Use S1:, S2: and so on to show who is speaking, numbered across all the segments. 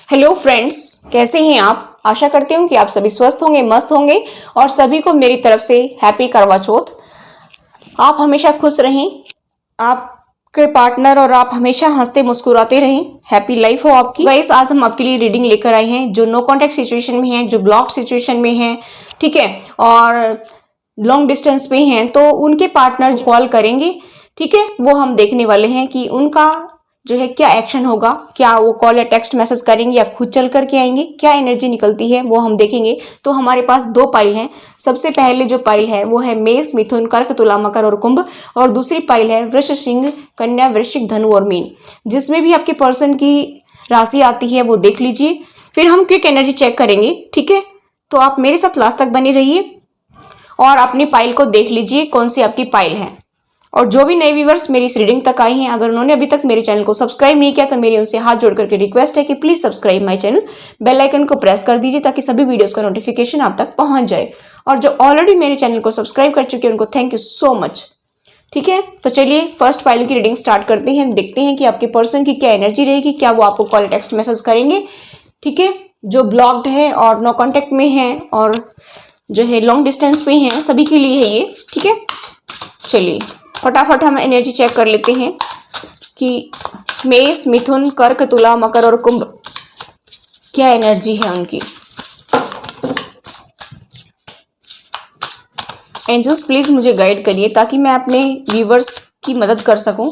S1: Hello friends, कैसे हैं आप। आशा करती हूँ कि आप सभी स्वस्थ होंगे, मस्त होंगे और सभी को मेरी तरफ से हैप्पी करवा चौथ। आप हमेशा खुश रहें, आपके पार्टनर और आप हमेशा हंसते मुस्कुराते रहें, हैप्पी लाइफ हो आपकी। गाइस, आज हम आपके लिए रीडिंग लेकर आए हैं जो नो कॉन्टैक्ट सिचुएशन में है, जो ब्लॉक सिचुएशन में है, ठीक है, और लॉन्ग डिस्टेंस पे हैं, तो उनके पार्टनर कॉल करेंगे, ठीक है। वो हम देखने वाले हैं कि उनका जो है क्या एक्शन होगा, क्या वो कॉल या टेक्स्ट मैसेज करेंगे या खुद चल करके आएंगे, क्या एनर्जी निकलती है वो हम देखेंगे। तो हमारे पास दो पाइल हैं। सबसे पहले जो पाइल है वो है मेष, मिथुन, कर्क, तुला, मकर और कुंभ, और दूसरी पाइल है वृष, सिंह, कन्या, वृश्चिक, धनु और मीन। जिसमें भी आपके पर्सन की राशि आती है वो देख लीजिए, फिर हम क्विक एनर्जी चेक करेंगे, ठीक है। तो आप मेरे साथ लास्ट तक बने रहिए और अपनी पाइल को देख लीजिए कौन सी आपकी पाइल है। और जो भी नए व्यूवर्स मेरी इस रीडिंग तक आई हैं, अगर उन्होंने अभी तक मेरे चैनल को सब्सक्राइब नहीं किया तो मेरी उनसे हाथ जोड़ करके रिक्वेस्ट है कि please subscribe my channel, bell icon को प्रेस कर दीजिए ताकि सभी वीडियोस का नोटिफिकेशन आप तक पहुंच जाए। और जो ऑलरेडी मेरे चैनल को सब्सक्राइब कर चुके हैं उनको थैंक यू सो मच, ठीक है। तो चलिए फर्स्ट पाइल की रीडिंग स्टार्ट करते हैं, देखते हैं कि आपके पर्सन की क्या एनर्जी रहेगी, क्या वो आपको कॉल टेक्स्ट मैसेज करेंगे, ठीक है। जो ब्लॉक्ड है और नो कॉन्टेक्ट में है और जो है लॉन्ग डिस्टेंस पे हैं, सभी के लिए है ये, ठीक है। चलिए फटाफट हम एनर्जी चेक कर लेते हैं कि मेष, मिथुन, कर्क, तुला, मकर और कुंभ क्या एनर्जी है उनकी। एंजल्स प्लीज मुझे गाइड करिए ताकि मैं अपने व्यूवर्स की मदद कर सकूं।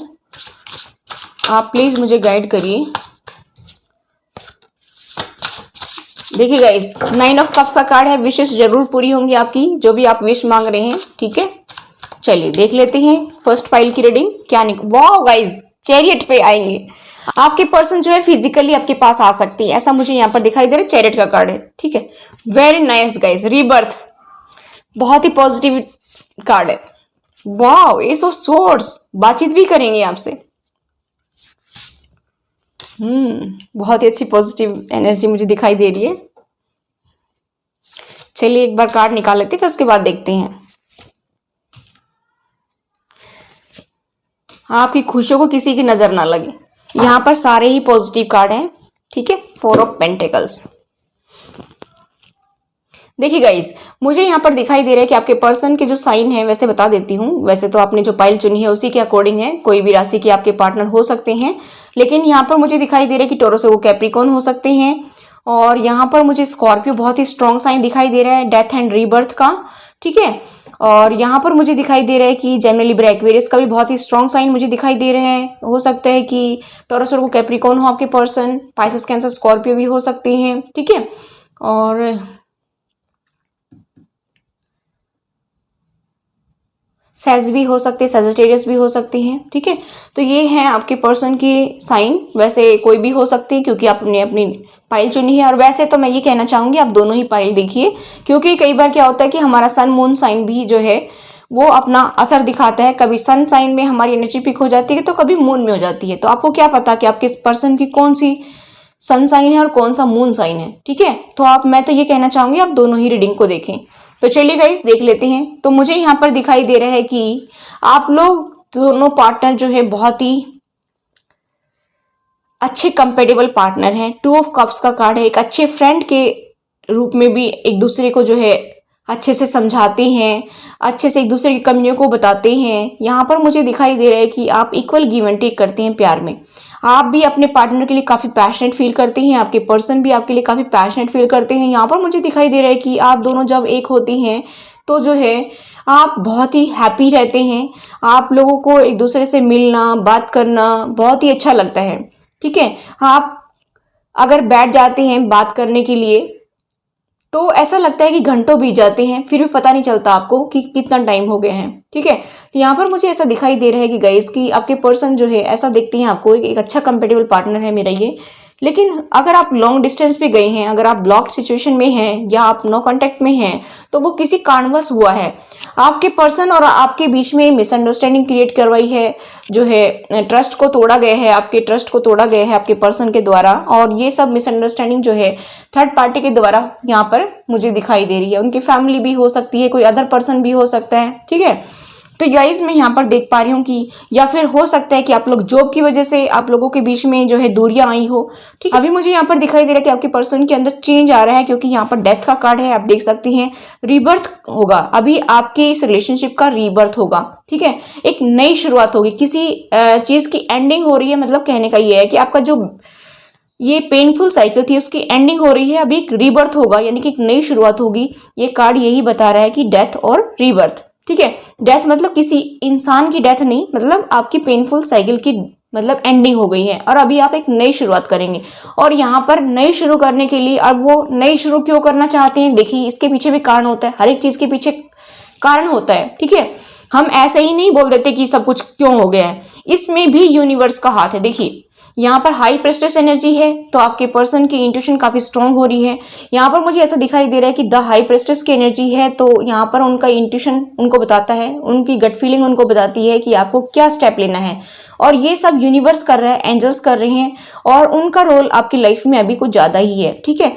S1: आप प्लीज मुझे गाइड करिए। देखिए गाइस, 9 ऑफ कप्स का कार्ड है। विशेष जरूर पूरी होंगी आपकी, जो भी आप विश मांग रहे हैं, ठीक है। चलिए देख लेते हैं फर्स्ट पाइल की रीडिंग क्या वाओ गाइस, चैरियट पे आएंगे। आपके पर्सन जो है फिजिकली आपके पास आ सकती है, ऐसा मुझे यहाँ पर दिखाई दे रहा है। चैरियट का कार्ड है, ठीक है। वेरी नाइस गाइस, रीबर्थ, बहुत ही पॉजिटिव कार्ड है। वाओ, एस ऑफ स्वॉर्ड्स, बातचीत भी करेंगे आपसे। बहुत ही अच्छी पॉजिटिव एनर्जी मुझे दिखाई दे रही है। चलिए एक बार कार्ड निकाल लेते हैं, फिर उसके बाद देखते हैं। आपकी खुशियों को किसी की नजर ना लगे। यहाँ पर सारे ही पॉजिटिव कार्ड हैं, ठीक है। 4 ऑफ पेंटिकल्स। देखिए गाइस, मुझे यहाँ पर दिखाई दे रहा है कि आपके पर्सन के जो साइन है, वैसे बता देती हूँ, वैसे तो आपने जो पाइल चुनी है उसी के अकॉर्डिंग है, कोई भी राशि के आपके पार्टनर हो सकते हैं, लेकिन यहाँ पर मुझे दिखाई दे रहा है कि टोरस और कैप्रिकॉर्न हो सकते हैं। और यहाँ पर मुझे स्कॉर्पियो बहुत ही स्ट्रॉन्ग साइन दिखाई दे रहा है, डेथ एंड रीबर्थ का, ठीक है। और यहाँ पर मुझे दिखाई दे रहा है कि जेमिनी, लिब्रा, एक्वेरियस का भी बहुत ही स्ट्रॉन्ग साइन मुझे दिखाई दे रहे हैं। हो सकता है कि टॉरस और कैप्रिकॉर्न हो आपके पर्सन, पाइसेस, कैंसर, स्कॉर्पियो भी हो सकते हैं, ठीक है। और सेज भी हो सकते हैं, सेजिटेरियस भी हो सकते हैं, ठीक है। तो ये है आपके पर्सन की साइन, वैसे कोई भी हो सकती है क्योंकि आपने अपनी पाइल चुनी है। और वैसे तो मैं ये कहना चाहूंगी आप दोनों ही पाइल देखिए, क्योंकि कई बार क्या होता है कि हमारा सन मून साइन भी जो है वो अपना असर दिखाता है। कभी सन साइन में हमारी एनर्जी पिक हो जाती है तो कभी मून में हो जाती है। तो आपको क्या पता कि आपके पर्सन की कौन सी सन साइन है और कौन सा मून साइन है, ठीक है। तो मैं तो ये कहना चाहूंगी आप दोनों ही रीडिंग को देखें। तो चलिए गाइस देख लेते हैं। तो मुझे यहाँ पर दिखाई दे रहा है कि आप लोग दोनों पार्टनर जो है बहुत ही अच्छे कंपेटेबल पार्टनर हैं। 2 ऑफ कप्स का कार्ड है। एक अच्छे फ्रेंड के रूप में भी एक दूसरे को जो है अच्छे से समझाते हैं, अच्छे से एक दूसरे की कमियों को बताते हैं। यहाँ पर मुझे दिखाई दे रहा है कि आप इक्वल गिव एंड टेक करते हैं प्यार में। आप भी अपने पार्टनर के लिए काफी पैशनेट फील करते हैं, आपके पर्सन भी आपके लिए काफी पैशनेट फील करते हैं। यहाँ पर मुझे दिखाई दे रहा है कि आप दोनों जब एक होती हैं तो जो है आप बहुत ही हैप्पी रहते हैं। आप लोगों को एक दूसरे से मिलना, बात करना बहुत ही अच्छा लगता है, ठीक है। आप अगर बैठ जाते हैं बात करने के लिए तो ऐसा लगता है कि घंटों बीत जाते हैं, फिर भी पता नहीं चलता आपको कि कितना टाइम हो गया है, ठीक है। तो यहाँ पर मुझे ऐसा दिखाई दे रहा है कि गाइस कि आपके पर्सन जो है ऐसा देखते हैं आपको एक अच्छा कंपेटेबल पार्टनर है मेरा ये। लेकिन अगर आप लॉन्ग डिस्टेंस पे गए हैं, अगर आप ब्लॉक्ड सिचुएशन में हैं या आप नो कांटेक्ट में हैं, तो वो किसी कारणवश हुआ है। आपके पर्सन और आपके बीच में मिसअंडरस्टैंडिंग क्रिएट करवाई है, जो है ट्रस्ट को तोड़ा गया है, आपके ट्रस्ट को तोड़ा गया है आपके पर्सन के द्वारा। और ये सब मिसअंडरस्टैंडिंग जो है थर्ड पार्टी के द्वारा यहाँ पर मुझे दिखाई दे रही है। उनकी फैमिली भी हो सकती है, कोई अदर पर्सन भी हो सकता है, ठीक है। तो गाइज मैं यहाँ पर देख पा रही हूँ कि या फिर हो सकता है कि आप लोग जॉब की वजह से आप लोगों के बीच में जो है दूरियां आई हो। ठीक है, अभी मुझे यहाँ पर दिखाई दे रहा है कि आपके पर्सन के अंदर चेंज आ रहा है, क्योंकि यहाँ पर डेथ का कार्ड है, आप देख सकते हैं। रीबर्थ होगा, अभी आपके इस रिलेशनशिप का रीबर्थ होगा। ठीक है, एक नई शुरुआत होगी, किसी चीज की एंडिंग हो रही है। मतलब कहने का ये है कि आपका जो ये पेनफुल साइकिल थी उसकी एंडिंग हो रही है, अभी एक रीबर्थ होगा, यानी कि एक नई शुरुआत होगी। ये कार्ड यही बता रहा है कि डेथ और रीबर्थ। ठीक है, डेथ मतलब किसी इंसान की डेथ नहीं, मतलब आपकी पेनफुल साइकिल की मतलब एंडिंग हो गई है और अभी आप एक नई शुरुआत करेंगे। और यहाँ पर नई शुरू करने के लिए, अब वो नई शुरू क्यों करना चाहते हैं, देखिए इसके पीछे भी कारण होता है, हर एक चीज के पीछे कारण होता है। ठीक है, हम ऐसे ही नहीं बोल देते कि सब कुछ क्यों हो गया है, इसमें भी यूनिवर्स का हाथ है। देखिए यहाँ पर हाई प्रेस्टेस एनर्जी है, तो आपके पर्सन की इंट्यूशन काफी स्ट्रांग हो रही है। यहाँ पर मुझे ऐसा दिखाई दे रहा है कि द हाई प्रेस्टेस की एनर्जी है, तो यहाँ पर उनका इंट्यूशन उनको बताता है, उनकी गट फीलिंग उनको बताती है कि आपको क्या स्टेप लेना है। और ये सब यूनिवर्स कर रहा है, एंजल्स कर रहे हैं, और उनका रोल आपकी लाइफ में अभी कुछ ज्यादा ही है। ठीक है,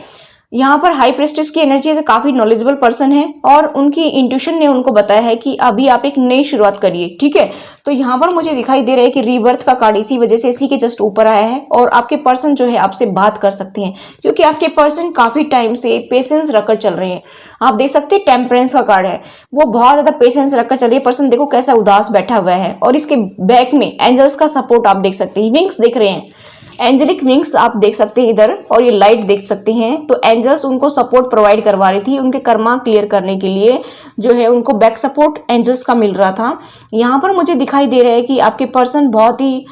S1: यहाँ पर हाई प्रेस्टिस की एनर्जी है, तो काफी नॉलेजेबल पर्सन है और उनकी इंट्यूशन ने उनको बताया है कि अभी आप एक नई शुरुआत करिए। ठीक है, तो यहाँ पर मुझे दिखाई दे रहा है कि रीबर्थ का कार्ड इसी वजह से इसी के जस्ट ऊपर आया है, और आपके पर्सन जो है आपसे बात कर सकते हैं, क्योंकि आपके पर्सन काफी टाइम से पेशेंस रखकर चल रहे हैं। आप देख सकते हैं टेम्परेंस का कार्ड है, वो बहुत ज्यादा पेशेंस रखकर चल रही है। पर्सन देखो कैसा उदास बैठा हुआ है, और इसके बैक में एंजल्स का सपोर्ट आप देख सकते हैं, विंग्स दिख रहे हैं, एंजेलिक विंग्स आप देख सकते हैं इधर, और ये लाइट देख सकते हैं। तो एंजल्स उनको सपोर्ट प्रोवाइड करवा रही थी, उनके कर्मा क्लियर करने के लिए जो है उनको बैक सपोर्ट एंजल्स का मिल रहा था। यहाँ पर मुझे दिखाई दे रहा है कि आपके पर्सन बहुत ही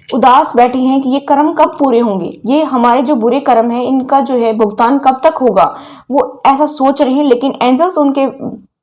S1: उदास बैठे हैं कि ये कर्म कब पूरे होंगे, ये हमारे जो बुरे कर्म है इनका जो है भुगतान कब तक होगा, वो ऐसा सोच रहे हैं। लेकिन एंजल्स उनके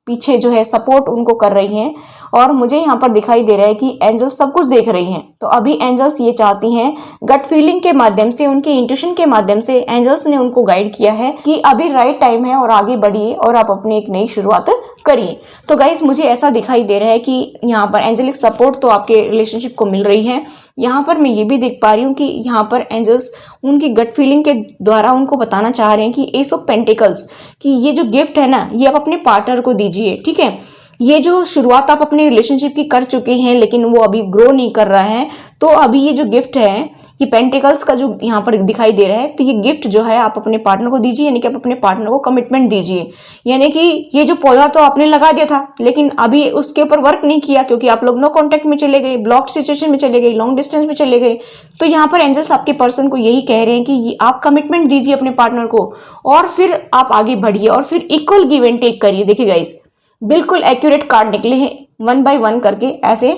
S1: पीछे जो है सपोर्ट उनको कर रही हैं, और मुझे यहाँ पर दिखाई दे रहा है कि एंजल्स सब कुछ देख रही हैं। तो अभी एंजल्स ये चाहती हैं, गट फीलिंग के माध्यम से, उनके इंट्यूशन के माध्यम से एंजल्स ने उनको गाइड किया है कि अभी राइट टाइम है और आगे बढ़िए और आप अपनी एक नई शुरुआत करिए। तो गाइस मुझे ऐसा दिखाई दे रहा है कि यहाँ पर एंजेलिक सपोर्ट तो आपके रिलेशनशिप को मिल रही है। यहाँ पर मैं ये भी देख पा रही हूँ कि यहाँ पर एंजल्स उनकी गट फीलिंग के द्वारा उनको बताना चाह रहे हैं कि एस ऑफ पेंटिकल्स, कि ये जो गिफ्ट है ना, ये आप अपने पार्टनर को दीजिए। ठीक है, ये जो शुरुआत आप अपने रिलेशनशिप की कर चुके हैं लेकिन वो अभी ग्रो नहीं कर रहा है, तो अभी ये जो गिफ्ट है, ये पेंटिकल्स का जो यहाँ पर दिखाई दे रहा है, तो ये गिफ्ट जो है आप अपने पार्टनर को दीजिए, यानी कि आप अपने पार्टनर को कमिटमेंट दीजिए। यानी कि ये जो पौधा तो आपने लगा दिया था लेकिन अभी उसके ऊपर वर्क नहीं किया, क्योंकि आप लोग नो कॉन्टेक्ट में चले गए, ब्लॉक सिचुएशन में चले गए, लॉन्ग डिस्टेंस में चले गए। तो यहाँ पर एंजल्स आपके पर्सन को यही कह रहे हैं कि आप कमिटमेंट दीजिए अपने पार्टनर को, और फिर आप आगे बढ़िए और फिर इक्वल गिव एंड टेक करिए। देखिए गाइस, बिल्कुल एक्यूरेट कार्ड निकले हैं 1 बाय 1 करके, ऐसे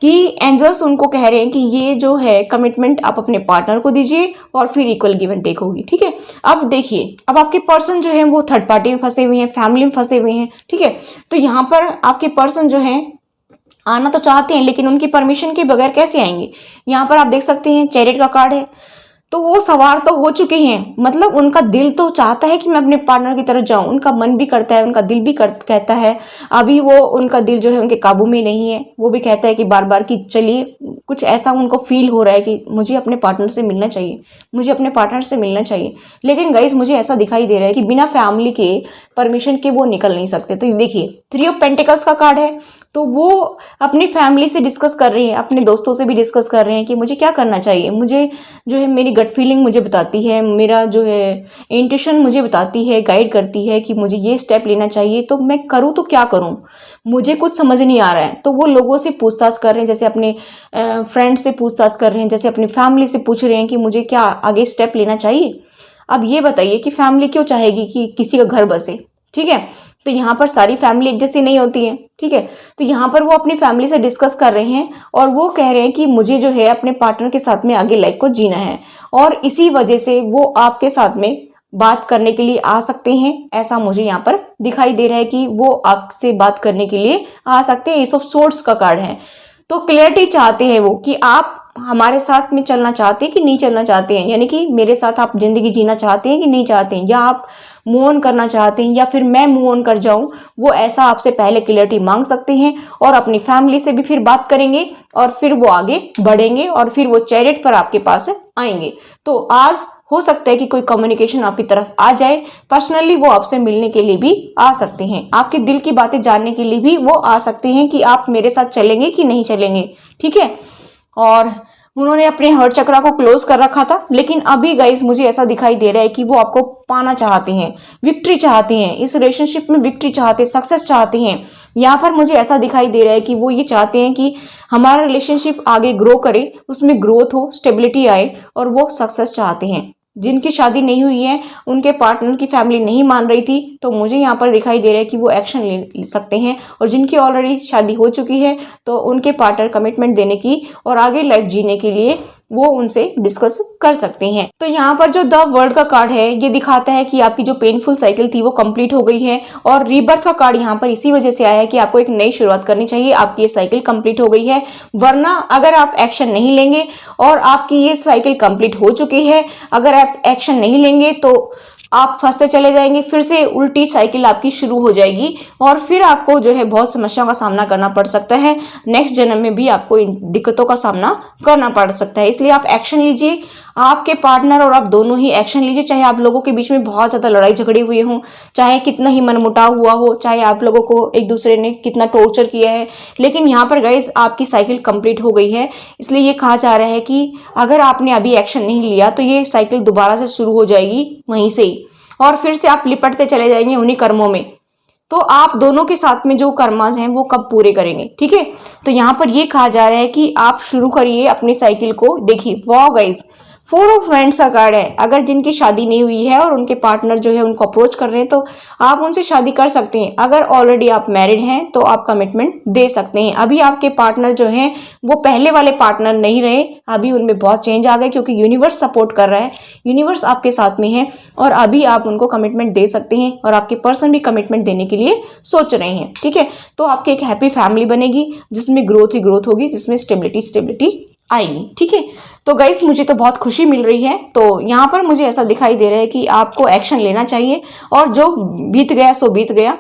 S1: कि एंजल्स उनको कह रहे हैं कि ये जो है कमिटमेंट आप अपने पार्टनर को दीजिए और फिर इक्वल गिव एंड टेक होगी। ठीक है, अब देखिए, अब आपके पर्सन जो है वो थर्ड पार्टी में फंसे हुए हैं, फैमिली में फंसे हुए हैं। ठीक है, तो यहाँ पर आपके पर्सन जो है आना तो चाहते हैं लेकिन उनकी परमिशन के बगैर कैसे आएंगे। यहाँ पर आप देख सकते हैं चैरियट का कार्ड है, तो वो सवार तो हो चुके हैं, मतलब उनका दिल तो चाहता है कि मैं अपने पार्टनर की तरफ जाऊं, उनका मन भी करता है, उनका दिल भी कहता है। अभी वो उनका दिल जो है उनके काबू में नहीं है, वो भी कहता है कि बार बार कि चलिए, कुछ ऐसा उनको फील हो रहा है कि मुझे अपने पार्टनर से मिलना चाहिए, मुझे अपने पार्टनर से मिलना चाहिए। लेकिन गाइस मुझे ऐसा दिखाई दे रहा है कि बिना फैमिली के परमिशन के वो निकल नहीं सकते। तो देखिए 3 ऑफ पेंटिकल्स का कार्ड है, तो वो अपनी फैमिली से डिस्कस कर रही हैं, अपने दोस्तों से भी डिस्कस कर रहे हैं कि मुझे क्या करना चाहिए। मुझे जो है मेरी गट फीलिंग मुझे बताती है, मेरा जो है इंट्यूशन मुझे बताती है, गाइड करती है कि मुझे ये स्टेप लेना चाहिए, तो मैं करूँ तो क्या करूँ, मुझे कुछ समझ नहीं आ रहा है। तो वो लोगों से पूछताछ कर रहे हैं, जैसे अपने फ्रेंड से पूछताछ कर रहे हैं, जैसे अपनी फैमिली से पूछ रहे हैं कि मुझे क्या आगे स्टेप लेना चाहिए। अब ये बताइए कि फैमिली क्यों चाहेगी कि किसी का घर बसे। ठीक है, तो यहाँ पर सारी फैमिली एक जैसी नहीं होती है। ठीक है, तो यहाँ पर वो अपनी फैमिली से डिस्कस कर रहे हैं और वो कह रहे हैं कि मुझे जो है अपने पार्टनर के साथ में आगे लाइफ को जीना है, और इसी वजह से वो आपके साथ में बात करने के लिए आ सकते हैं। ऐसा मुझे यहाँ पर दिखाई दे रहा है कि वो आपसे बात करने के लिए आ सकते हैं। एस ऑफ सोर्ड्स का कार्ड है, तो क्लियरिटी चाहते हैं वो कि आप हमारे साथ में चलना चाहते हैं कि नहीं चलना चाहते हैं, यानी कि मेरे साथ आप जिंदगी जीना चाहते हैं कि नहीं चाहते हैं, या आप मूव ऑन करना चाहते हैं या फिर मैं मूव ऑन कर जाऊं, वो ऐसा आपसे पहले क्लियरिटी मांग सकते हैं और अपनी फैमिली से भी फिर बात करेंगे और फिर वो आगे बढ़ेंगे और फिर वो चैरिट पर आपके पास आएंगे। तो आज हो सकता है कि कोई कम्युनिकेशन आपकी तरफ आ जाए, पर्सनली वो आपसे मिलने के लिए भी आ सकते हैं, आपके दिल की बातें जानने के लिए भी वो आ सकते हैं कि आप मेरे साथ चलेंगे कि नहीं चलेंगे, ठीक है। और उन्होंने अपने हार्ट चक्रा को क्लोज कर रखा था, लेकिन अभी गाइस मुझे ऐसा दिखाई दे रहा है कि वो आपको पाना चाहते हैं, विक्ट्री चाहते हैं, इस रिलेशनशिप में विक्ट्री चाहते हैं, सक्सेस चाहते हैं। यहाँ पर मुझे ऐसा दिखाई दे रहा है कि वो ये चाहते हैं कि हमारा रिलेशनशिप आगे ग्रो करे, उसमें ग्रोथ हो, स्टेबिलिटी आए और वो सक्सेस चाहते हैं। जिनकी शादी नहीं हुई है, उनके पार्टनर की फैमिली नहीं मान रही थी, तो मुझे यहाँ पर दिखाई दे रहा है कि वो एक्शन ले सकते हैं। और जिनकी ऑलरेडी शादी हो चुकी है, तो उनके पार्टनर कमिटमेंट देने की और आगे लाइफ जीने के लिए वो उनसे डिस्कस कर सकते हैं। तो यहाँ पर जो द वर्ल्ड का कार्ड है, ये दिखाता है कि आपकी जो पेनफुल साइकिल थी वो कंप्लीट हो गई है। और रीबर्थ का कार्ड यहाँ पर इसी वजह से आया है कि आपको एक नई शुरुआत करनी चाहिए, आपकी ये साइकिल कंप्लीट हो गई है। वरना अगर आप एक्शन नहीं लेंगे और आपकी ये साइकिल कंप्लीट हो चुकी है, अगर आप एक्शन नहीं लेंगे तो आप फंसते चले जाएंगे, फिर से उल्टी साइकिल आपकी शुरू हो जाएगी और फिर आपको जो है बहुत समस्याओं का सामना करना पड़ सकता है। नेक्स्ट जन्म में भी आपको इन दिक्कतों का सामना करना पड़ सकता है। इसलिए आप एक्शन लीजिए, आपके पार्टनर और आप दोनों ही एक्शन लीजिए। चाहे आप लोगों के बीच में बहुत ज्यादा लड़ाई झगड़े हुए हों, चाहे कितना ही मनमुटाव हुआ हो, चाहे आप लोगों को एक दूसरे ने कितना टॉर्चर किया है, लेकिन यहाँ पर गाइज आपकी साइकिल कंप्लीट हो गई है। इसलिए ये कहा जा रहा है कि अगर आपने अभी एक्शन नहीं लिया तो ये साइकिल दोबारा से शुरू हो जाएगी वहीं से ही, और फिर से आप लिपटते चले जाएंगे उन्हीं कर्मों में। तो आप दोनों के साथ में जो कर्मास हैं वो कब पूरे करेंगे, ठीक है। तो यहाँ पर ये कहा जा रहा है कि आप शुरू करिए अपनी साइकिल को। देखिए वाह गाइस, 4 ऑफ फ्रेंड्स का कार्ड है। अगर जिनकी शादी नहीं हुई है और उनके पार्टनर जो है उनको अप्रोच कर रहे हैं, तो आप उनसे शादी कर सकते हैं। अगर ऑलरेडी आप मैरिड हैं तो आप कमिटमेंट दे सकते हैं। अभी आपके पार्टनर जो हैं वो पहले वाले पार्टनर नहीं रहे, अभी उनमें बहुत चेंज आ गए, क्योंकि यूनिवर्स सपोर्ट कर रहा है, यूनिवर्स आपके साथ में है और अभी आप उनको कमिटमेंट दे सकते हैं और आपके पर्सन भी कमिटमेंट देने के लिए सोच रहे हैं, ठीक है। तो आपकी एक हैप्पी फैमिली बनेगी जिसमें ग्रोथ ही ग्रोथ होगी, जिसमें स्टेबिलिटी आएगी, ठीक है। तो गाइस मुझे तो बहुत खुशी मिल रही है। तो यहाँ पर मुझे ऐसा दिखाई दे रहा है कि आपको एक्शन लेना चाहिए और जो बीत गया सो बीत गया,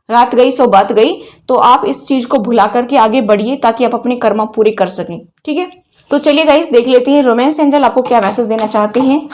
S1: रात गई सो बात गई। तो आप इस चीज को भुला करके आगे बढ़िए ताकि आप अपने कर्म पूरे कर सकें, ठीक है। तो चलिए गाइस देख लेते हैं रोमांस एंजल आपको क्या मैसेज देना चाहते हैं।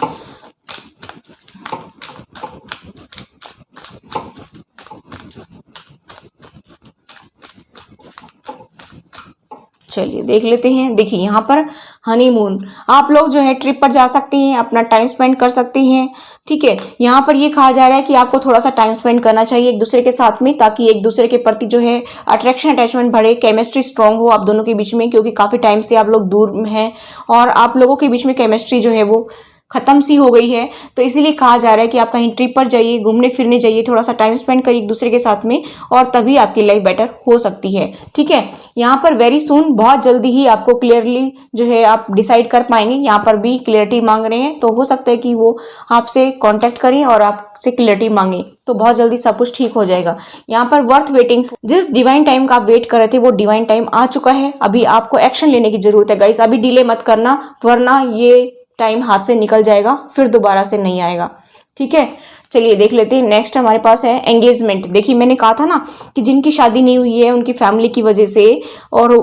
S1: चलिए देख लेते हैं। देखिए यहाँ पर हनीमून, आप लोग जो है ट्रिप पर जा सकते हैं, अपना टाइम स्पेंड कर सकते हैं, ठीक है। यहाँ पर ये कहा जा रहा है कि आपको थोड़ा सा टाइम स्पेंड करना चाहिए एक दूसरे के साथ में, ताकि एक दूसरे के प्रति जो है अट्रैक्शन अटैचमेंट बढ़े, केमिस्ट्री स्ट्रांग हो आप दोनों के बीच में, क्योंकि काफी टाइम से आप लोग दूर हैं और आप लोगों के बीच में केमिस्ट्री जो है वो खत्म सी हो गई है। तो इसीलिए कहा जा रहा है कि आप कहीं ट्रिप पर जाइए, घूमने फिरने जाइए, थोड़ा सा टाइम स्पेंड करिए एक दूसरे के साथ में, और तभी आपकी लाइफ बेटर हो सकती है, ठीक है। यहाँ पर वेरी सून, बहुत जल्दी ही आपको क्लियरली जो है आप डिसाइड कर पाएंगे। यहाँ पर भी क्लियरिटी मांग रहे हैं, तो हो सकता है कि वो आपसे कॉन्टेक्ट करें और आपसे क्लियरिटी मांगे, तो बहुत जल्दी सब कुछ ठीक हो जाएगा। यहाँ पर वर्थ वेटिंग, जिस डिवाइन टाइम का आप वेट कर रहे थे वो डिवाइन टाइम आ चुका है। अभी आपको एक्शन लेने की जरूरत है गाइस, अभी डिले मत करना, वरना ये टाइम हाथ से निकल जाएगा, फिर दोबारा से नहीं आएगा, ठीक है। चलिए देख लेते हैं। नेक्स्ट हमारे पास है एंगेजमेंट। देखिए मैंने कहा था ना कि जिनकी शादी नहीं हुई है उनकी फैमिली की वजह से और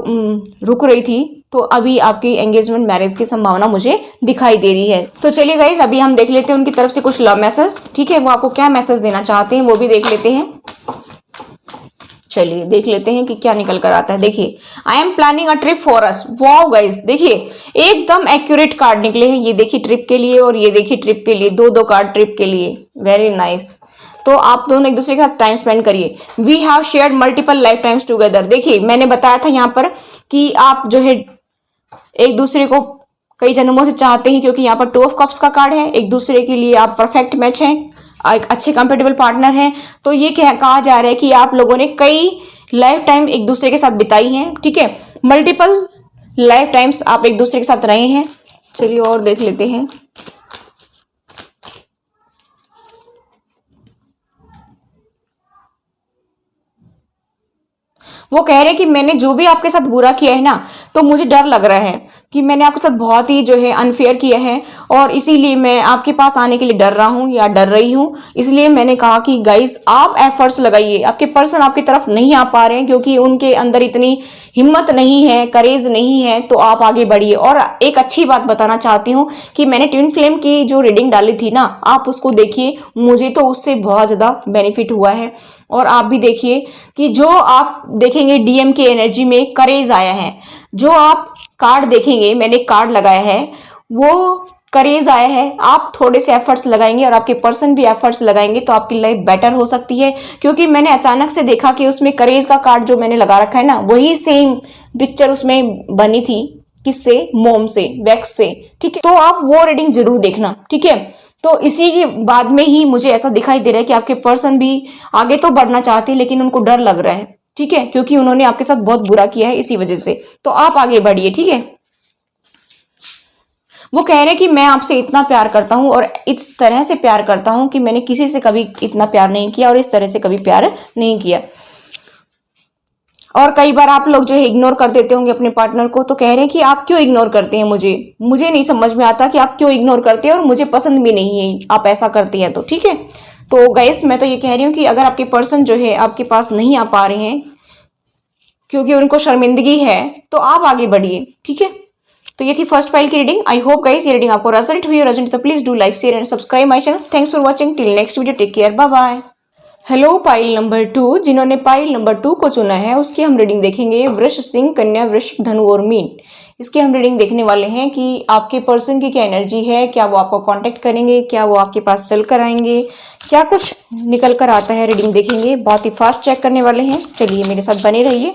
S1: रुक रही थी, तो अभी आपकी एंगेजमेंट मैरिज की संभावना मुझे दिखाई दे रही है। तो चलिए गाइज अभी हम देख लेते हैं उनकी तरफ से कुछ लव मैसेज, ठीक है। वो आपको क्या मैसेज देना चाहते हैं वो भी देख लेते हैं। चलिए देख लेते हैं कि क्या निकल कर आता है। देखिए, I am planning a trip for us. Wow guys, देखिए एकदम एक्यूरेट कार्ड निकले हैं। ये देखिए ट्रिप के लिए और ये देखिए ट्रिप के लिए, दो कार्ड ट्रिप के लिए, वेरी नाइस। तो आप दोनों एक दूसरे के साथ टाइम स्पेंड करिए। We have shared multiple lifetimes together. देखिए मैंने बताया था यहाँ पर कि आप जो है एक दूसरे को कई जन्मों से चाहते हैं, क्योंकि यहाँ पर 2 ऑफ कप्स का कार्ड है। एक दूसरे के लिए आप परफेक्ट मैच हैं, एक अच्छे कंपेटेबल पार्टनर हैं। तो ये कहा जा रहा है कि आप लोगों ने कई लाइफ टाइम एक दूसरे के साथ बिताई हैं, ठीक है। मल्टीपल लाइफ टाइम्स आप एक दूसरे के साथ रहे हैं। चलिए और देख लेते हैं। वो कह रहे हैं कि मैंने जो भी आपके साथ बुरा किया है ना, तो मुझे डर लग रहा है कि मैंने आपके साथ बहुत ही जो है अनफेयर किया है और इसीलिए मैं आपके पास आने के लिए डर रहा हूँ या डर रही हूँ। इसलिए मैंने कहा कि गाइस आप एफर्ट्स लगाइए, आपके पर्सन आपकी तरफ नहीं आ पा रहे हैं क्योंकि उनके अंदर इतनी हिम्मत नहीं है, करेज नहीं है, तो आप आगे बढ़िए। और एक अच्छी बात बताना चाहती हूँ कि मैंने ट्विन फ्लेम की जो रीडिंग डाली थी ना, आप उसको देखिए, मुझे तो उससे बहुत ज़्यादा बेनिफिट हुआ है। और आप भी देखिए कि जो आप देखेंगे डीएम की एनर्जी में करेज आया है, जो आप कार्ड देखेंगे, मैंने कार्ड लगाया है, वो करेज आया है। आप थोड़े से एफर्ट्स लगाएंगे और आपके पर्सन भी एफर्ट्स लगाएंगे तो आपकी लाइफ बेटर हो सकती है। क्योंकि मैंने अचानक से देखा कि उसमें करेज का कार्ड जो मैंने लगा रखा है ना, वही सेम पिक्चर उसमें बनी थी। किससे? मोम से, वैक्स से। ठीक है, तो आप वो रीडिंग जरूर देखना। ठीक है, तो इसी के बाद में ही मुझे ऐसा दिखाई दे रहा है कि आपके पर्सन भी आगे तो बढ़ना चाहते हैं लेकिन उनको डर लग रहा है। ठीक है, क्योंकि उन्होंने आपके साथ बहुत बुरा किया है इसी वजह से। तो आप आगे बढ़िए। ठीक है, वो कह रहे हैं कि मैं आपसे इतना प्यार करता हूं और इस तरह से प्यार करता हूं कि मैंने किसी से कभी इतना प्यार नहीं किया और इस तरह से कभी प्यार नहीं किया। और कई बार आप लोग जो है इग्नोर कर देते होंगे अपने पार्टनर को, तो कह रहे हैं कि आप क्यों इग्नोर करते हैं मुझे नहीं समझ में आता कि आप क्यों इग्नोर करते हैं और मुझे पसंद भी नहीं है आप ऐसा करते हैं। तो ठीक है, तो गाइस मैं तो ये कह रही हूँ कि अगर आपके पर्सन जो है आपके पास नहीं आ पा रहे हैं क्योंकि उनको शर्मिंदगी है, तो आप आगे बढ़िए। ठीक है, तो ये थी फर्स्ट फाइल की रीडिंग। आई होप गाइस ये रीडिंग आपको रेजोनेट हुई, रेजोनेट तो please do like, share and subscribe my channel. Thanks for watching, till next video, take care, bye bye. Hello pile number 2, जिन्होंने पाइल नंबर 2 को चुना है उसकी हम रीडिंग देखेंगे। वृष, सिंह, कन्या, वृश्चिक, धनु और मीन, इसकी हम रीडिंग देखने वाले हैं कि आपके पर्सन की क्या एनर्जी है, क्या वो आपको कांटेक्ट करेंगे, क्या वो आपके पास चल कर आएंगे, क्या कुछ निकल कर आता है, रीडिंग देखेंगे। बहुत ही फास्ट चेक करने वाले हैं, चलिए मेरे साथ बने रहिए।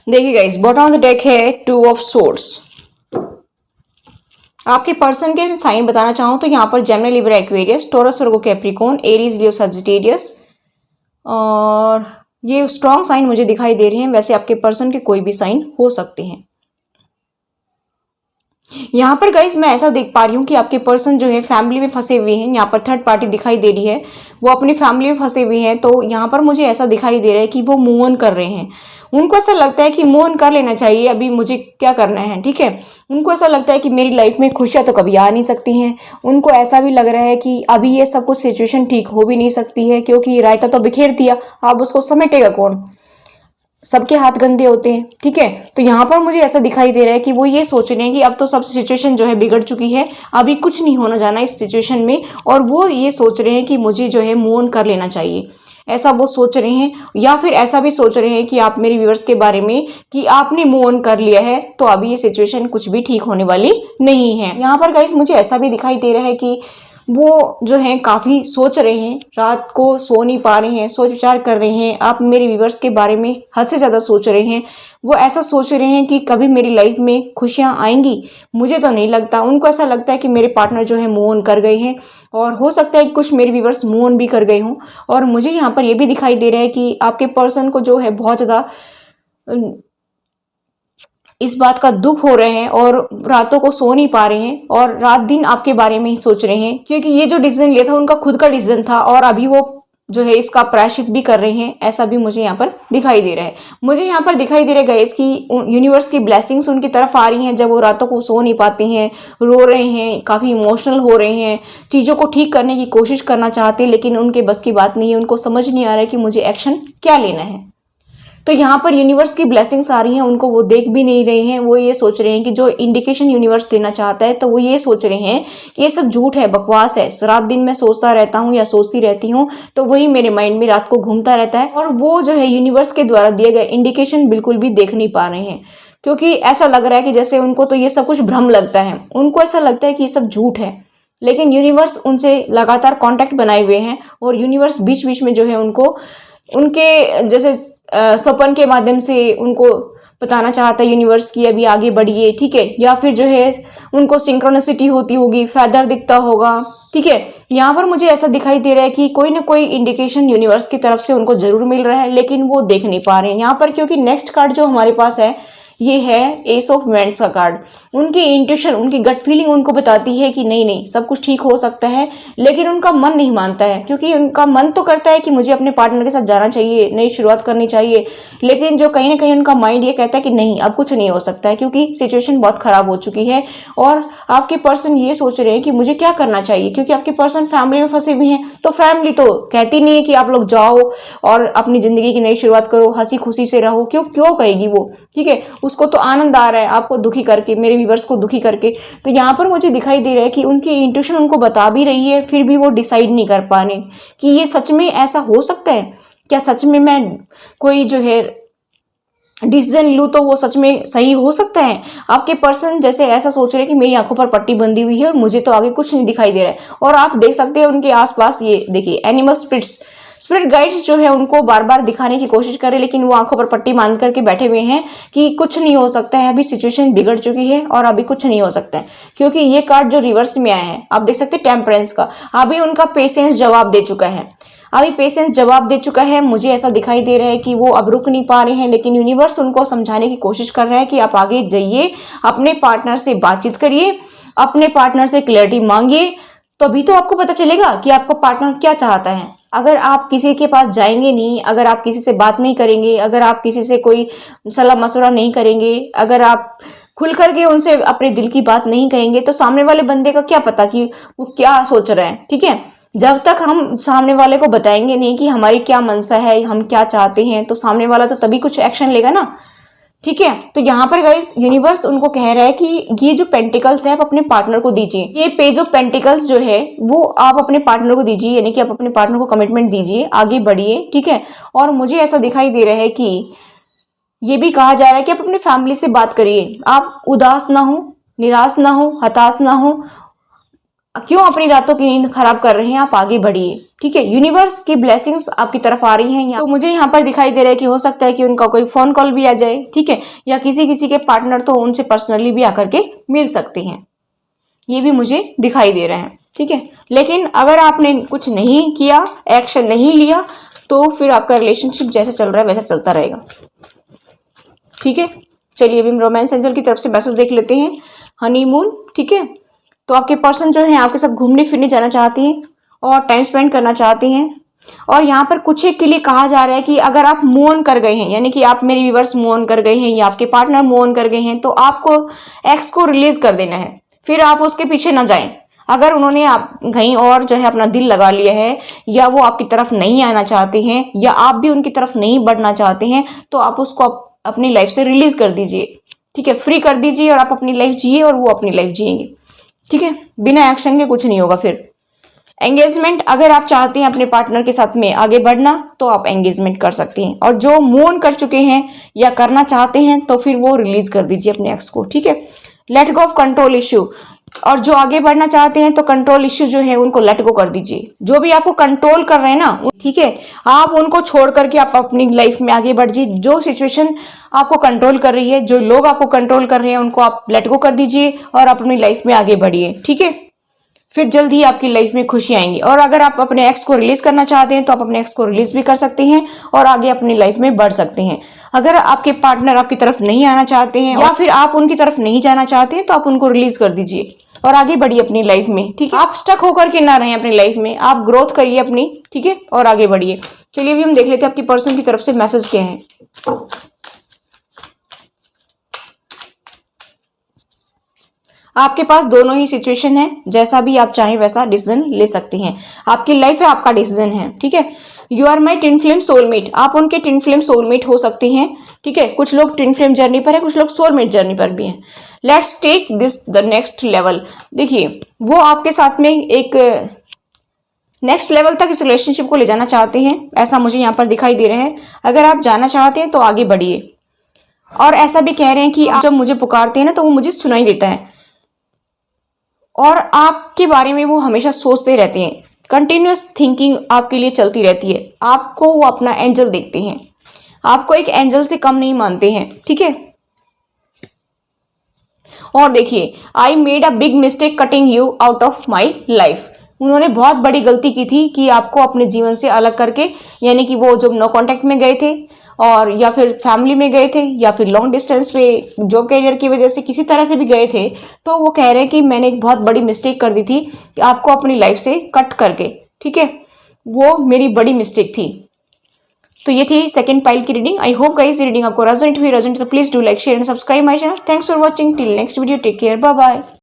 S1: देखिए guys, bottom of the deck है 2 ऑफ सोर्ड्स। आपके पर्सन के साइन बताना चाहूं तो यहाँ पर जेमिनी, लिब्रा, एक्वेरियस, टॉरस, वर्गो, कैप्रिकॉर्न, एरीज, लियो, सजिटेरियस, और ये स्ट्रॉन्ग साइन मुझे दिखाई दे रहे हैं। वैसे आपके पर्सन के कोई भी साइन हो सकते हैं। यहाँ पर गाइस मैं ऐसा देख पा रही हूँ कि आपके पर्सन जो है फैमिली में फंसे हुए हैं। यहाँ पर थर्ड पार्टी दिखाई दे रही है, वो अपनी फैमिली में फंसे हुए हैं। तो यहाँ पर मुझे ऐसा दिखाई दे रहा है कि वो मूव ऑन कर रहे हैं। उनको ऐसा लगता है कि मूव ऑन कर लेना चाहिए, अभी मुझे क्या करना है। ठीक है, उनको ऐसा लगता है कि मेरी लाइफ में खुशियाँ तो कभी आ नहीं सकती हैं। उनको ऐसा भी लग रहा है कि अभी ये सब कुछ सिचुएशन ठीक हो भी नहीं सकती है क्योंकि रायता तो बिखेर दिया, अब उसको समेटेगा कौन, सबके हाथ गंदे होते हैं। ठीक है, तो यहाँ पर मुझे ऐसा दिखाई दे रहा है कि वो ये सोच रहे हैं कि अब तो सब सिचुएशन जो है बिगड़ चुकी है, अभी कुछ नहीं होना जाना इस सिचुएशन में, और वो ये सोच रहे हैं कि मुझे जो है मूव ऑन कर लेना चाहिए, ऐसा वो सोच रहे हैं। या फिर ऐसा भी सोच रहे हैं कि आप मेरे व्यूअर्स के बारे में कि आपने मूव ऑन कर लिया है तो अभी ये सिचुएशन कुछ भी ठीक होने वाली नहीं है। यहाँ पर गाइस मुझे ऐसा भी दिखाई दे रहा है कि वो जो है काफ़ी सोच रहे हैं, रात को सो नहीं पा रहे हैं, सोच विचार कर रहे हैं। आप मेरे व्यूवर्स के बारे में हद से ज़्यादा सोच रहे हैं। वो ऐसा सोच रहे हैं कि कभी मेरी लाइफ में खुशियाँ आएंगी, मुझे तो नहीं लगता। उनको ऐसा लगता है कि मेरे पार्टनर जो है मूव ऑन कर गए हैं, और हो सकता है कि कुछ मेरे व्यूवर्स मूव ऑन भी कर गए हों। और मुझे यहाँ पर यह भी दिखाई दे रहा है कि आपके पर्सन को जो है बहुत ज़्यादा इस बात का दुख हो रहे हैं और रातों को सो नहीं पा रहे हैं और रात दिन आपके बारे में ही सोच रहे हैं, क्योंकि ये जो डिसीजन लिया था उनका खुद का डिसीजन था और अभी वो जो है इसका प्रायश्चित भी कर रहे हैं। ऐसा भी मुझे यहाँ पर दिखाई दे रहा है। मुझे यहाँ पर दिखाई दे रहा है गाइस कि यूनिवर्स की ब्लेसिंग्स उनकी तरफ आ रही हैं जब वो रातों को सो नहीं पाते हैं, रो रहे हैं, काफ़ी इमोशनल हो रहे हैं, चीज़ों को ठीक करने की कोशिश करना चाहते हैं लेकिन उनके बस की बात नहीं है। उनको समझ नहीं आ रहा है कि मुझे एक्शन क्या लेना है। तो यहाँ पर यूनिवर्स की ब्लेसिंग्स आ रही हैं, उनको वो देख भी नहीं रहे हैं। वो ये सोच रहे हैं कि जो इंडिकेशन यूनिवर्स देना चाहता है, तो वो ये सोच रहे हैं कि ये सब झूठ है, बकवास है। रात दिन मैं सोचता रहता हूँ या सोचती रहती हूँ तो वही मेरे माइंड में रात को घूमता रहता है, और वो जो है यूनिवर्स के द्वारा दिए गए इंडिकेशन बिल्कुल भी देख नहीं पा रहे हैं, क्योंकि ऐसा लग रहा है कि जैसे उनको तो ये सब कुछ भ्रम लगता है। उनको ऐसा लगता है कि ये सब झूठ है, लेकिन यूनिवर्स उनसे लगातार कॉन्टैक्ट बनाए हुए हैं और यूनिवर्स बीच बीच में जो है उनको उनके जैसे सपन के माध्यम से उनको बताना चाहता है यूनिवर्स की अभी आगे बढ़िए, ठीक है। या फिर जो है उनको सिंक्रोनिसिटी होती होगी, फेदर दिखता होगा, ठीक है। यहाँ पर मुझे ऐसा दिखाई दे रहा है कि कोई ना कोई इंडिकेशन यूनिवर्स की तरफ से उनको जरूर मिल रहा है, लेकिन वो देख नहीं पा रहे हैं यहाँ पर, क्योंकि नेक्स्ट कार्ड जो हमारे पास है ये है एस ऑफ वैंड्स का कार्ड। उनकी इंट्यूशन, उनकी गट फीलिंग उनको बताती है कि नहीं नहीं सब कुछ ठीक हो सकता है, लेकिन उनका मन नहीं मानता है, क्योंकि उनका मन तो करता है कि मुझे अपने पार्टनर के साथ जाना चाहिए, नई शुरुआत करनी चाहिए, लेकिन जो कहीं ना कहीं उनका माइंड ये कहता है कि नहीं अब कुछ नहीं हो सकता है, क्योंकि सिचुएशन बहुत खराब हो चुकी है। और आपके पर्सन ये सोच रहे हैं कि मुझे क्या करना चाहिए, क्योंकि आपके पर्सन फैमिली में फंसे हुए हैं। तो फैमिली तो कहती नहीं है कि आप लोग जाओ और अपनी जिंदगी की नई शुरुआत करो, हंसी खुशी से रहो, क्यों क्यों कहेगी वो, ठीक है। उसको तो आनंद आ रहा है आपको दुखी करके, मेरे व्यूअर्स को दुखी करके। तो यहाँ पर मुझे दिखाई दे रहा है कि उनकी इंट्यूशन उनको बता भी रही है, फिर भी वो डिसाइड नहीं कर पा रहे कि ये सच में ऐसा हो सकता है क्या, सच में मैं कोई जो है डिसीजन लूँ तो वो सच में सही हो सकता है। आपके पर्सन जैसे ऐसा सोच रहे हैं कि मेरी आंखों पर पट्टी बंधी हुई है और मुझे तो आगे कुछ नहीं दिखाई दे रहा है। और आप देख सकते हैं उनके आसपास ये देखिए एनिमल स्पिरिट गाइड्स जो है उनको बार बार दिखाने की कोशिश कर रहे हैं, लेकिन वो आंखों पर पट्टी बांध करके बैठे हुए हैं कि कुछ नहीं हो सकता है, अभी सिचुएशन बिगड़ चुकी है और अभी कुछ नहीं हो सकता है। क्योंकि ये कार्ड जो रिवर्स में आया है आप देख सकते हैं टेम्परेंस का, अभी उनका पेशेंस जवाब दे चुका है, अभी पेशेंस जवाब दे चुका है। मुझे ऐसा दिखाई दे रहा है कि वो अब रुक नहीं पा रहे हैं, लेकिन यूनिवर्स उनको समझाने की कोशिश कर रहा है कि आप आगे जाइए, अपने पार्टनर से बातचीत करिए, अपने पार्टनर से क्लैरिटी मांगिए, तभी तो आपको पता चलेगा कि आपका पार्टनर क्या चाहता है। अगर आप किसी के पास जाएंगे नहीं, अगर आप किसी से बात नहीं करेंगे, अगर आप किसी से कोई सलाह मशवरा नहीं करेंगे, अगर आप खुल करके उनसे अपने दिल की बात नहीं कहेंगे, तो सामने वाले बंदे का क्या पता कि वो क्या सोच रहे हैं, ठीक है। जब तक हम सामने वाले को बताएंगे नहीं कि हमारी क्या मनसा है, हम क्या चाहते हैं, तो सामने वाला तो तभी कुछ एक्शन लेगा ना, ठीक है। तो यहाँ पर गाइस यूनिवर्स उनको कह रहा है कि ये जो पेंटिकल्स है आप अपने पार्टनर को दीजिए, ये पेज ऑफ पेंटिकल्स जो है वो आप अपने पार्टनर को दीजिए, यानी कि आप अपने पार्टनर को कमिटमेंट दीजिए, आगे बढ़िए, ठीक है। और मुझे ऐसा दिखाई दे रहा है कि ये भी कहा जा रहा है कि आप अपनी फैमिली से बात करिए, आप उदास ना हो, निराश ना हो, हताश ना हो, क्यों अपनी रातों की नींद खराब कर रहे हैं, आप आगे बढ़िए, ठीक है। यूनिवर्स की ब्लेसिंग्स आपकी तरफ आ रही हैं। तो मुझे यहाँ पर दिखाई दे रहा है कि हो सकता है कि उनका कोई फोन कॉल भी आ जाए, ठीक है, या किसी किसी के पार्टनर तो उनसे पर्सनली भी आकर के मिल सकते हैं, ये भी मुझे दिखाई दे रहा है, ठीक है। लेकिन अगर आपने कुछ नहीं किया, एक्शन नहीं लिया, तो फिर आपका रिलेशनशिप जैसे चल रहा है वैसा चलता रहेगा, ठीक है। चलिए अभी हम रोमांस एंजल की तरफ से मैसेज देख लेते हैं। हनीमून, ठीक है। तो आपके पर्सन जो है आपके साथ घूमने फिरने जाना चाहती हैं और टाइम स्पेंड करना चाहते हैं। और यहाँ पर कुछ एक के लिए कहा जा रहा है कि अगर आप मूव ऑन कर गए हैं, यानी कि आप मेरे व्यूअर्स मूव ऑन कर गए हैं या आपके पार्टनर मूव ऑन कर गए हैं, तो आपको एक्स को रिलीज कर देना है, फिर आप उसके पीछे ना जाएं। अगर उन्होंने आप कहीं और जो है अपना दिल लगा लिया है, या वो आपकी तरफ नहीं आना चाहते हैं, या आप भी उनकी तरफ नहीं बढ़ना चाहते हैं, तो आप उसको अपनी लाइफ से रिलीज कर दीजिए, ठीक है, फ्री कर दीजिए, और आप अपनी लाइफ जिए और वो अपनी लाइफ जिएंगे, ठीक है। बिना एक्शन के कुछ नहीं होगा। फिर एंगेजमेंट, अगर आप चाहते हैं अपने पार्टनर के साथ में आगे बढ़ना, तो आप एंगेजमेंट कर सकते हैं, और जो मूव ऑन कर चुके हैं या करना चाहते हैं तो फिर वो रिलीज कर दीजिए अपने एक्स को, ठीक है। Let go of control issue, और जो आगे बढ़ना चाहते हैं तो कंट्रोल इश्यू जो है उनको लेट गो कर दीजिए। जो भी आपको कंट्रोल कर रहे हैं ना, ठीक है, आप उनको छोड़ करके आप अपनी लाइफ में आगे बढ़ जाइए। जो सिचुएशन आपको कंट्रोल कर रही है, जो लोग आपको कंट्रोल कर रहे हैं, उनको आप लेट गो कर दीजिए और अपनी लाइफ में आगे बढ़िए, ठीक है। फिर जल्द ही आपकी लाइफ में खुशी आएंगी। और अगर आप अपने एक्स को रिलीज करना चाहते हैं तो आप अपने एक्स को रिलीज भी कर सकते हैं और आगे अपनी लाइफ में बढ़ सकते हैं। अगर आपके पार्टनर आपकी तरफ नहीं आना चाहते हैं या फिर आप उनकी तरफ नहीं जाना चाहते हैं, तो आप उनको रिलीज कर दीजिए और आगे बढ़िए अपनी लाइफ में, ठीक है। आप स्टक होकर के ना रहें अपनी लाइफ में, आप ग्रोथ करिए अपनी, ठीक है, और आगे बढ़िए। चलिए अभी हम देख लेते हैं आपकी पर्सन की तरफ से मैसेज क्या है। आपके पास दोनों ही सिचुएशन है, जैसा भी आप चाहें वैसा डिसीजन ले सकते हैं। आपकी लाइफ है, आपका डिसीजन है, ठीक है। You are my twin flame soulmate, आप उनके ट्विन फ्लेम सोलमेट हो सकते हैं, ठीक है। कुछ लोग ट्विन फ्लेम जर्नी पर है, कुछ लोग सोलमेट जर्नी पर भी हैं। Let's take this the next level. देखिए वो आपके साथ में एक नेक्स्ट लेवल तक इस रिलेशनशिप को ले जाना चाहते हैं, ऐसा मुझे यहाँ पर दिखाई दे रहा है। अगर आप जाना चाहते हैं तो आगे बढ़िए, और ऐसा भी कह रहे हैं कि आप जब मुझे पुकारते हैं ना तो वो मुझे सुनाई देता है, और आपके बारे में वो हमेशा सोचते रहते हैं। कंटिन्यूअस थिंकिंग आपके लिए चलती रहती है। आपको वो अपना एंजल देखते हैं, आपको एक एंजल से कम नहीं मानते हैं, ठीक है। और देखिए, I made a big mistake cutting you out of my life. उन्होंने बहुत बड़ी गलती की थी कि आपको अपने जीवन से अलग करके, यानी कि वो जब नो कांटेक्ट में गए थे और या फिर फैमिली में गए थे या फिर लॉन्ग डिस्टेंस पे जॉब कैरियर की वजह से किसी तरह से भी गए थे, तो वो कह रहे हैं कि मैंने एक बहुत बड़ी मिस्टेक कर दी थी कि आपको अपनी लाइफ से कट करके, ठीक है, वो मेरी बड़ी मिस्टेक थी। तो ये थी सेकंड पाइल की रीडिंग। आई होप गाइस ये रीडिंग आपको रेजोनेट हुई। रेजोनेट तो please do like share and subscribe my channel. Thanks for watching. Till next video, take care, bye bye.